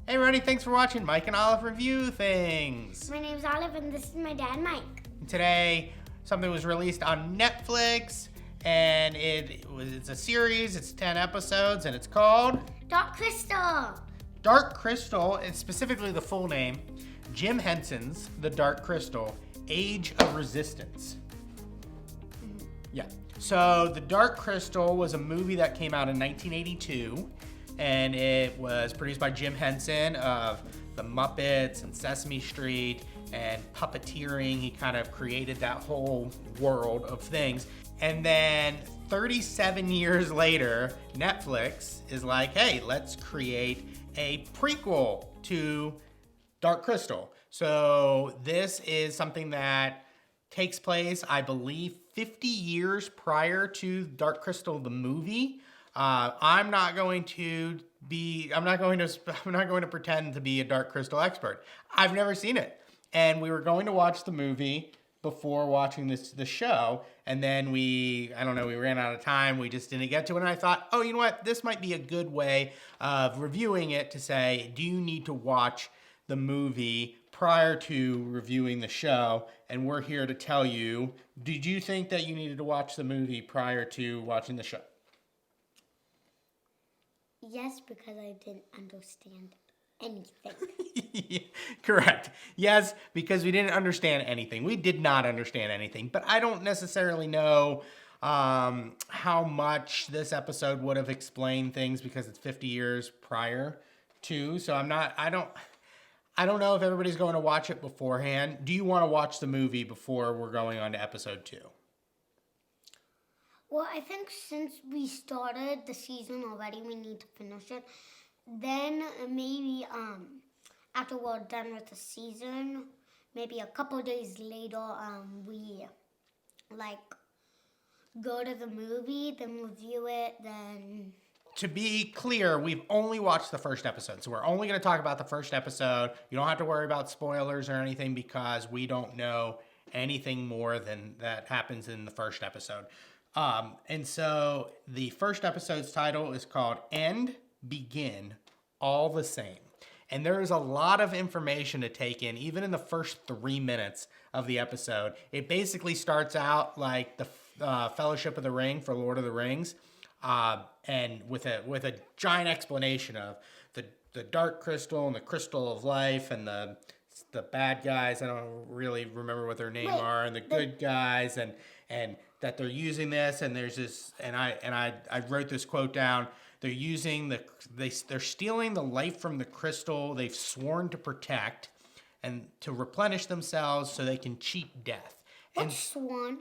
Hey everybody, thanks for watching Mike and Olive Review Things. My name's Olive and this is my dad, Mike. Today, something was released on Netflix, and it's a series, it's 10 episodes, and it's called Dark Crystal. Dark Crystal, and specifically the full name, Jim Henson's The Dark Crystal, Age of Resistance. Yeah. So The Dark Crystal was a movie that came out in 1982, and it was produced by Jim Henson of the Muppets and Sesame Street and puppeteering. He kind of created that whole world of things. And then 37 years later, Netflix is like, hey, let's create a prequel to Dark Crystal. So this is something that takes place, I believe, 50 years prior to Dark Crystal the movie. I'm not going to pretend to be a Dark Crystal expert. I've never seen it, and we were going to watch the movie before watching the show, and then we ran out of time. We just didn't get to it, and I thought, oh, you know what? This might be a good way of reviewing it to say, do you need to watch the movie prior to reviewing the show? And we're here to tell you, did you think that you needed to watch the movie prior to watching the show? Yes, because I didn't understand anything. Correct. Yes, because we didn't understand anything. We did not understand anything, but I don't necessarily know how much this episode would have explained things because it's 50 years prior to. So I don't know if everybody's going to watch it beforehand. Do you want to watch the movie before we're going on to episode 2? Well, I think since we started the season already, we need to finish it. Then maybe after we're done with the season, maybe a couple days later, we go to the movie, then review it, then. To be clear, we've only watched the first episode, so we're only going to talk about the first episode. You don't have to worry about spoilers or anything because we don't know anything more than that happens in the first episode. And so the first episode's title is called End, Begin, All the Same. And there is a lot of information to take in, even in the first 3 minutes of the episode. It basically starts out like the Fellowship of the Ring for Lord of the Rings, and with a giant explanation of the Dark Crystal and the Crystal of Life and the bad guys. I don't really remember what their name are, and the good guys, and that they're using this, and there's this, and I wrote this quote down. They're using they're stealing the life from the crystal they've sworn to protect, and to replenish themselves so they can cheat death. What's sworn?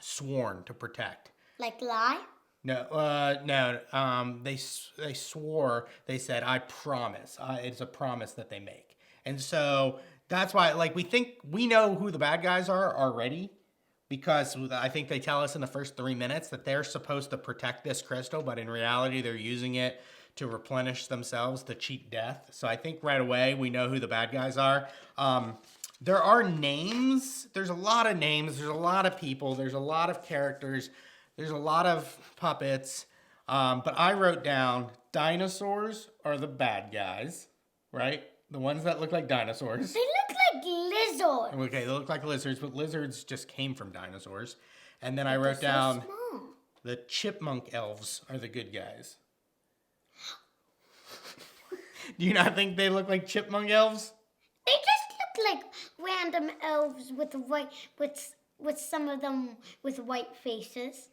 Sworn to protect. Like lie? No. They swore. They said, "I promise." It's a promise that they make, and so that's why, we think we know who the bad guys are already, because I think they tell us in the first 3 minutes that they're supposed to protect this crystal, but in reality, they're using it to replenish themselves to cheat death. So I think right away we know who the bad guys are. There are names. There's a lot of names. There's a lot of people. There's a lot of characters. There's a lot of puppets. But I wrote down dinosaurs are the bad guys, right? The ones that look like dinosaurs. They look like lizards. Okay, they look like lizards, but lizards just came from dinosaurs. And then I wrote down the chipmunk elves are the good guys. Do you not think they look like chipmunk elves? They just look like random elves with some of them with white faces.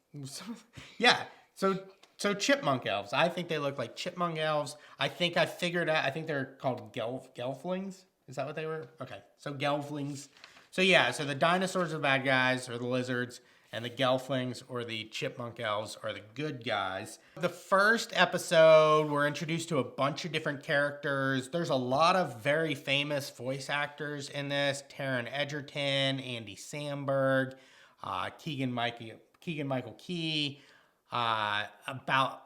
Yeah. So chipmunk elves. I think they look like chipmunk elves. I think I figured out. I think they're called Gelflings. Is that what they were? Okay. So Gelflings. So yeah. So the dinosaurs are the bad guys, or the lizards, and the Gelflings or the chipmunk elves are the good guys. The first episode, we're introduced to a bunch of different characters. There's a lot of very famous voice actors in this: Taron Egerton, Andy Samberg, Keegan-Michael Key. About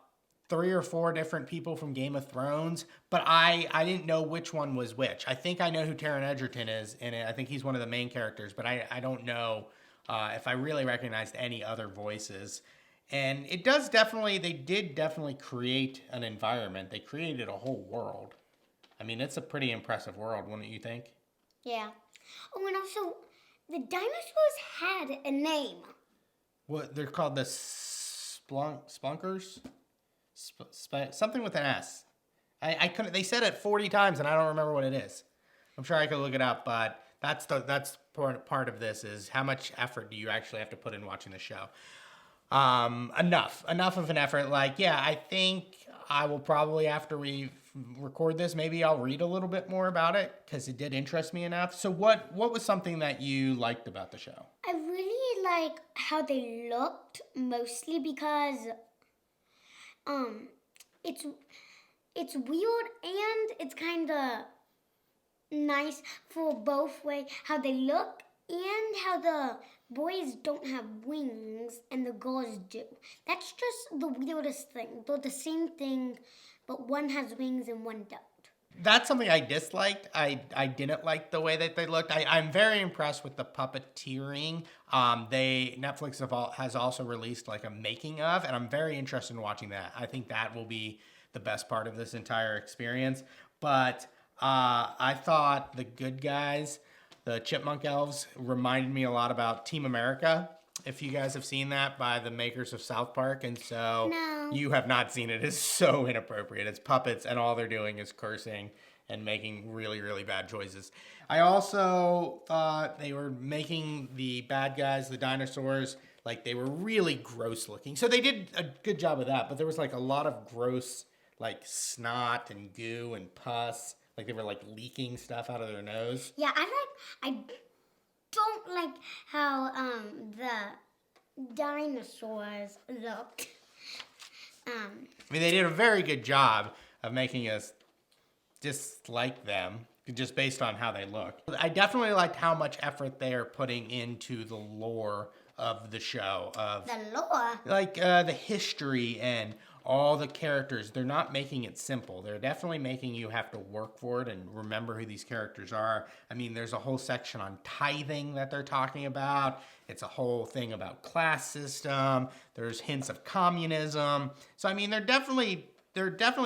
3 or 4 different people from Game of Thrones, but I didn't know which one was which. I think I know who Taron Egerton is in it. I think he's one of the main characters, but I don't know if I really recognized any other voices. And they did definitely create an environment. They created a whole world. I mean, it's a pretty impressive world, wouldn't you think? Yeah. Oh, and also, the dinosaurs had a name. What they're called the splunkers? Something with an S. I couldn't. They said it 40 times, and I don't remember what it is. I'm sure I could look it up, but that's part of this is how much effort do you actually have to put in watching the show. Enough of an effort. Like, yeah, I think I will probably, after we record this, maybe I'll read a little bit more about it because it did interest me enough. So what was something that you liked about the show? I really like how they looked, mostly because it's weird and it's kind of nice for both way how they look and how the boys don't have wings and the girls do. That's just the weirdest thing. They're the same thing, but one has wings and one don't. That's something I disliked. I didn't like the way that they looked. I'm very impressed with the puppeteering. Netflix has also released like a making of, and I'm very interested in watching that. I think that will be the best part of this entire experience. But I thought the good guys, the chipmunk elves, reminded me a lot about Team America. If you guys have seen that by the makers of South Park, and so No. you have not seen it. It's so inappropriate. It's puppets, and all they're doing is cursing and making really, really bad choices. I also thought they were making the bad guys, the dinosaurs, like they were really gross looking. So they did a good job of that, but there was like a lot of gross, like snot and goo and pus. Like they were like leaking stuff out of their nose. Yeah, I don't like how the dinosaurs looked. I mean, they did a very good job of making us dislike them just based on how they look. I definitely liked how much effort they are putting into the lore of the show. The lore? Like the history and all the characters. They're not making it simple. They're definitely making you have to work for it and remember who these characters are. I mean, there's a whole section on tithing that they're talking about. It's a whole thing about class system. There's hints of communism. So, I mean, they're definitely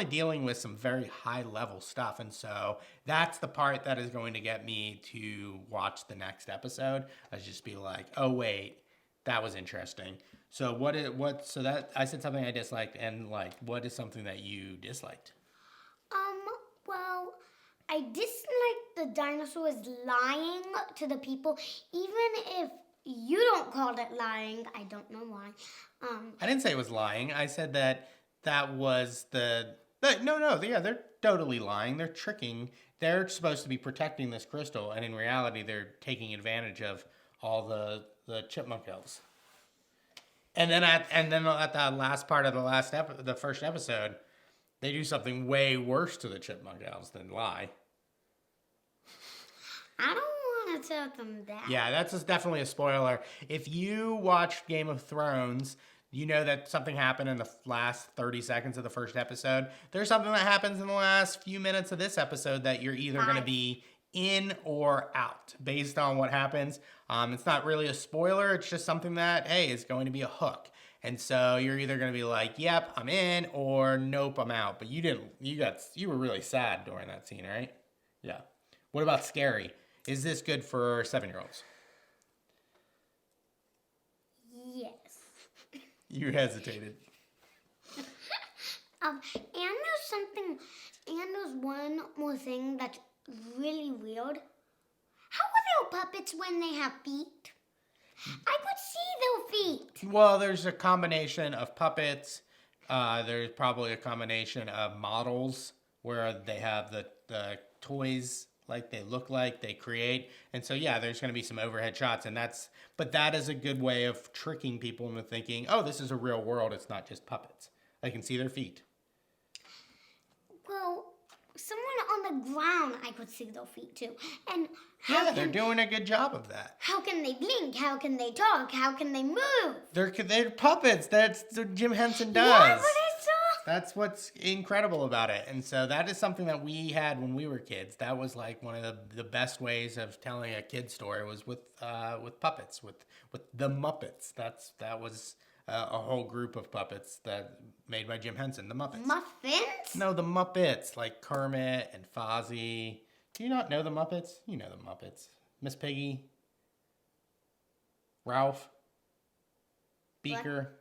dealing with some very high level stuff. And so that's the part that is going to get me to watch the next episode. I just be like, oh, wait, that was interesting. So so that I said something I disliked, and like, what is something that you disliked? Well, I disliked the dinosaurs lying to the people, even if you don't call it lying. I don't know why. I didn't say it was lying. I said that was yeah, they're totally lying. They're tricking. They're supposed to be protecting this crystal, and in reality, they're taking advantage of all the chipmunk elves. And then at the last part of the first episode, they do something way worse to the chipmunk elves than lie. I don't want to tell them that. Yeah, that's definitely a spoiler. If you watched Game of Thrones, you know that something happened in the last 30 seconds of the first episode. There's something that happens in the last few minutes of this episode that you're either going to be in or out based on what happens. It's not really a spoiler. It's just something that, hey, is going to be a hook. And so you're either going to be like, yep, I'm in, or nope, I'm out. But you were really sad during that scene, right? Yeah. What about scary? Is this good for 7-year-olds? Yes. You hesitated. And there's one more thing that's really weird. How are there puppets when they have feet? I could see their feet. Well, there's a combination of puppets. There's probably a combination of models where they have the toys like they look like they create. And so, yeah, there's going to be some overhead shots. But that is a good way of tricking people into thinking, oh, this is a real world. It's not just puppets. I can see their feet. Well, someone on the ground, I could see their feet too. And they're doing a good job of that. How can they blink? How can they talk? How can they move? They're puppets. That's what Jim Henson does. Yeah, but I saw. That's what's incredible about it. And so that is something that we had when we were kids. That was like one of the best ways of telling a kid story was with puppets, with the Muppets. That was a whole group of puppets that made by Jim Henson, the Muppets. Muffins? No, the Muppets, like Kermit and Fozzie. Do you not know the Muppets? You know the Muppets. Miss Piggy, Ralph, Beaker.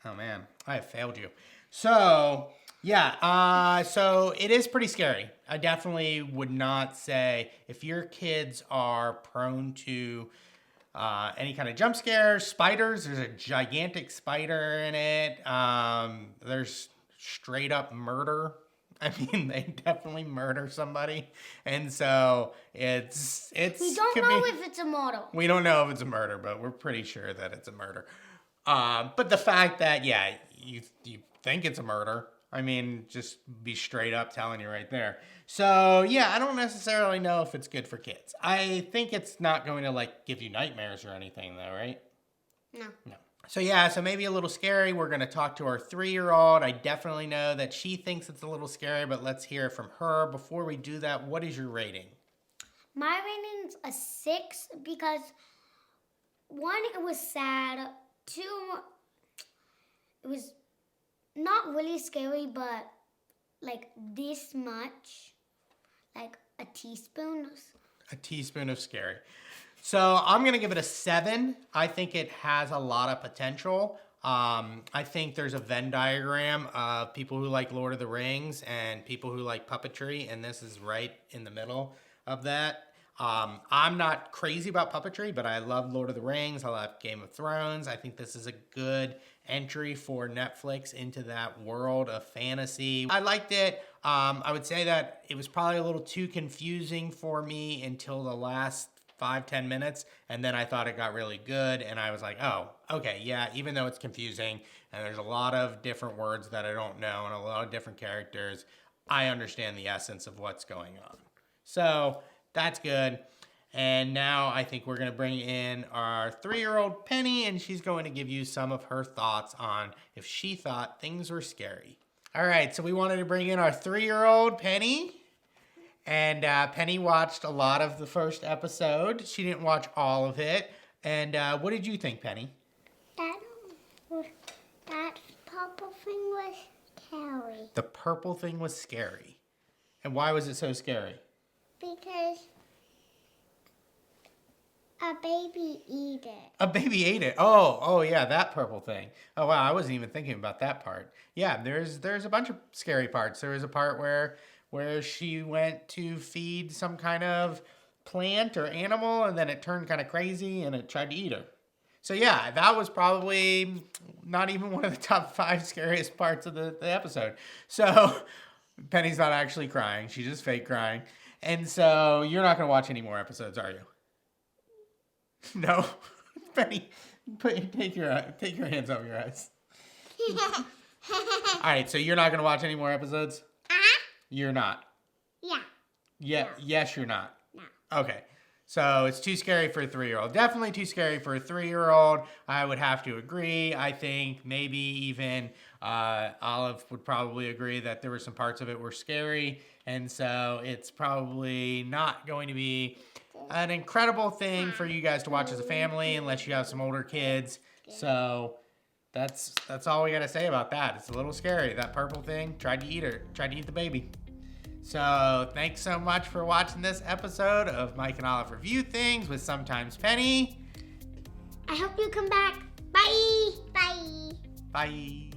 Oh man, I have failed you. So yeah, so it is pretty scary. I definitely would not say if your kids are prone to any kind of jump scares, spiders. There's a gigantic spider in it. There's straight up murder. I mean, they definitely murder somebody, and so it's. We don't know if it's a murder. We don't know if it's a murder, but we're pretty sure that it's a murder. But the fact that you think it's a murder, I mean, just be straight up telling you right there. So yeah, I don't necessarily know if it's good for kids. I think it's not going to like give you nightmares or anything, though, right? No. So yeah, so maybe a little scary. We're going to talk to our 3-year-old. I definitely know that she thinks it's a little scary, but let's hear from her. Before we do that, what is your rating? My rating's a 6 because 1, it was sad. 2, it was not really scary, but like this much, like a teaspoon. A teaspoon of scary. So I'm going to give it a 7. I think it has a lot of potential. I think there's a Venn diagram of people who like Lord of the Rings and people who like puppetry, and this is right in the middle of that. I'm not crazy about puppetry, but I love Lord of the Rings. I love Game of Thrones. I think this is a good entry for Netflix into that world of fantasy. I liked it. I would say that it was probably a little too confusing for me until the last 5-10 minutes, and then I thought it got really good, and I was like, oh, okay, yeah, even though it's confusing, and there's a lot of different words that I don't know, and a lot of different characters, I understand the essence of what's going on. So that's good. And now I think we're going to bring in our 3-year-old Penny, and she's going to give you some of her thoughts on if she thought things were scary. All right, so we wanted to bring in our 3-year-old Penny. And Penny watched a lot of the first episode. She didn't watch all of it. And what did you think, Penny? That purple thing was scary. The purple thing was scary. And why was it so scary? Because a baby ate it. A baby ate it. Oh yeah, that purple thing. Oh wow, I wasn't even thinking about that part. Yeah, there's a bunch of scary parts. There was a part where she went to feed some kind of plant or animal, and then it turned kind of crazy and it tried to eat her. So yeah, that was probably not even one of the top 5 scariest parts of the episode. So Penny's not actually crying. She's just fake crying. And so you're not going to watch any more episodes, are you? No? Penny, take your hands over your eyes. All right, so you're not going to watch any more episodes? You're not? Yeah. Yeah. No. Yes, you're not? No. Okay. So it's too scary for a 3-year-old. Definitely too scary for a 3-year-old. I would have to agree. I think maybe even Olive would probably agree that there were some parts of it were scary. And so it's probably not going to be an incredible thing for you guys to watch as a family unless you have some older kids. So that's all we got to say about that. It's a little scary. That purple thing tried to eat her. Tried to eat the baby. So thanks so much for watching this episode of Mike and Olive Review Things with Sometimes Penny. I hope you come back. Bye. Bye. Bye.